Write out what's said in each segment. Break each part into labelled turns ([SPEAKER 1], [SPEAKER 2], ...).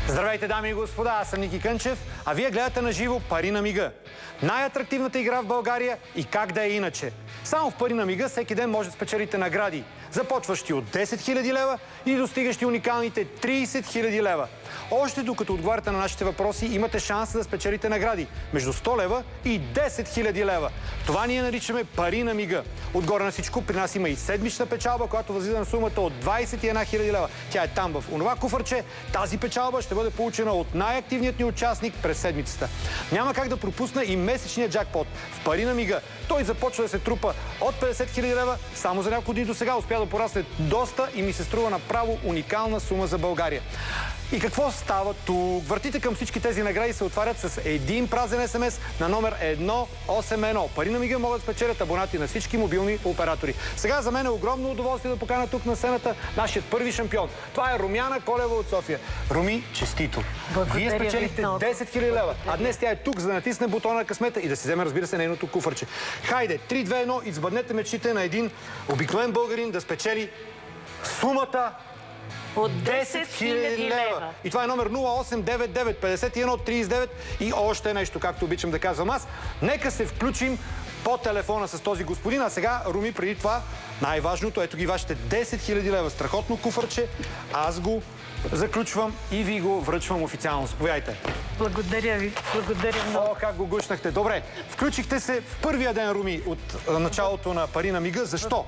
[SPEAKER 1] Здравейте, дами и господа, аз съм Ники Кънчев, а вие гледате на живо Пари на мига. Най-атрактивната игра в България и как да е иначе. Само в Пари на мига всеки ден може да спечелите награди, започващи от 10 000 лева и достигащи уникалните 30 000 лева. Още докато отговаряте на нашите въпроси, имате шанс да спечелите награди между 100 лева и 10 000 лева. Това ние наричаме Пари на мига. Отгоре на всичко при нас има и седмична печалба, която възлиза на сумата от 21 000 лева. Тя е там в онова куфърче. Тази печалба ще бъде получена от най-активният ни участник през седмицата. Няма как да пропусна и месечния джакпот в Пари на мига. Той започва да се трупа от 50 000 лева. Само за няколко дни до сега успя да порасне доста и ми се струва направо уникална сума за България. И какво става тук? Вратите към всички тези награди се отварят с един празен СМС на номер 181. Пари на мига могат да спечелят абонати на всички мобилни оператори. Сега за мен е огромно удоволствие да поканя тук на сцената нашият първи шампион. Това е Румяна Колева от София. Руми, честито! Вие спечелихте 10 000 лева, а днес тя е тук, за да натисне бутона на късмета и да си вземе, разбира се, нейното куфърче. Хайде, 3, 2, 1, избъднете мечтите на един обикновен българин да спечели сумата
[SPEAKER 2] от 10 000 лева.
[SPEAKER 1] И това е номер 0899 51 39 и още нещо, както обичам да казвам аз. Нека се включим по телефона с този господин. А сега, Руми, преди това, най-важното, ето ги вашите 10 000 лева. Страхотно куфърче. Аз го заключвам и ви го връчвам официално. Заповядайте.
[SPEAKER 2] Благодаря ви. Благодаря много.
[SPEAKER 1] О, как го гушнахте. Добре, включихте се в първия ден, Руми, от началото на Пари на мига. Защо?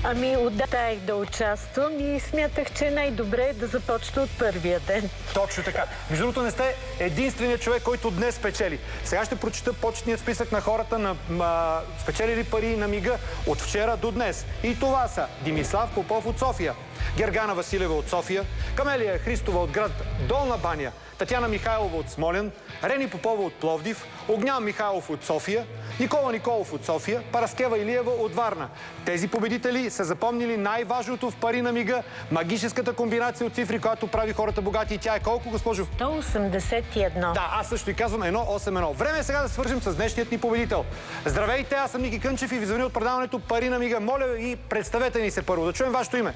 [SPEAKER 2] Ами, отдатаях да участвам и смятах, че най-добре да започна от първия ден.
[SPEAKER 1] Точно така. Между другото, не сте единственият човек, който днес спечели. Сега ще прочита почетният списък на хората на спечелили Пари на мига от вчера до днес. И това са Димислав Попов от София, Гергана Василева от София, Камелия Христова от град Долна баня, Татяна Михайлова от Смолян, Рени Попова от Пловдив, Огнян Михайлов от София, Никола Николов от София, Параскева Илиева от Варна. Тези победители са запомнили най-важното в Пари на мига, магическата комбинация от цифри, която прави хората богати. И тя е колко, госпожо?
[SPEAKER 2] 181.
[SPEAKER 1] Да, аз също и казвам 181. Време е сега да свържим с днешният ни победител. Здравейте, аз съм Ники Кънчев и ви звъня от предаването Пари на мига. Моля и представете ни се първо. Да чуем вашето име.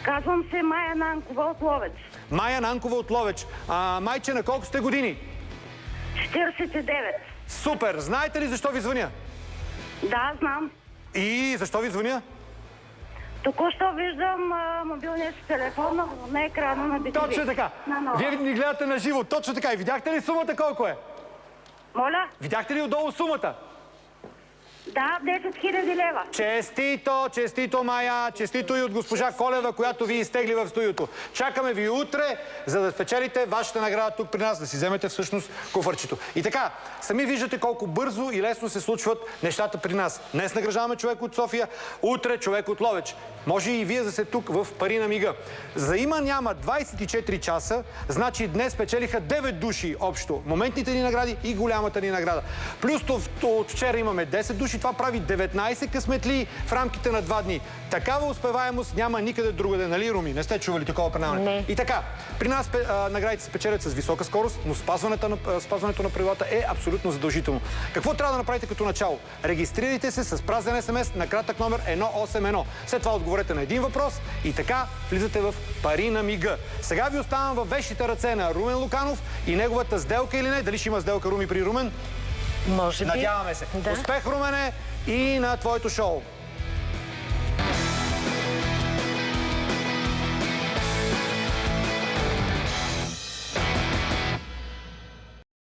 [SPEAKER 3] Казвам се Майя Нанкова от Ловеч.
[SPEAKER 1] Майя Нанкова от Ловеч. Майче, на колко сте години?
[SPEAKER 3] 49.
[SPEAKER 1] Супер! Знаете ли защо ви звъня?
[SPEAKER 3] Да, знам.
[SPEAKER 1] И защо ви звъня?
[SPEAKER 3] Току-що виждам мобилния си телефон на екрана на BTV.
[SPEAKER 1] Точно така. Вие ни гледате на живо. Точно така. И видяхте ли сумата колко е?
[SPEAKER 3] Моля?
[SPEAKER 1] Видяхте ли отдолу сумата?
[SPEAKER 3] Да, 10 000 лева.
[SPEAKER 1] Честито, честито, Майя, честито и от госпожа Колева, която ви изтегли в студиото. Чакаме ви утре, за да спечелите вашата награда тук при нас, да си вземете всъщност куфърчето. И така, сами виждате колко бързо и лесно се случват нещата при нас. Днес награждаваме човек от София, утре човек от Ловеч. Може и вие да сте тук в Пари на мига. За има-няма 24 часа, значи днес печелиха 9 души общо. Моментните ни награди и голямата ни награда. Плюс от вчера имаме 10 души. Това прави 19 късметли в рамките на 2 дни. Такава успеваемост няма никъде другаде, нали, Руми? Не сте чували такова предаване?
[SPEAKER 2] Не.
[SPEAKER 1] И така, при нас наградите се печелят с висока скорост, но спазването на правилата е абсолютно задължително. Какво трябва да направите като начало? Регистрирайте се с празен СМС на кратък номер 181. След това отговорете на един въпрос и така влизате в Пари на мига. Сега ви оставам във вещите ръце на Румен Луканов и неговата сделка или не. Дали ще има сделка, Руми, при Румен?
[SPEAKER 2] Може би.
[SPEAKER 1] Надяваме се.
[SPEAKER 2] Да.
[SPEAKER 1] Успех, Румене, и на твоето шоу.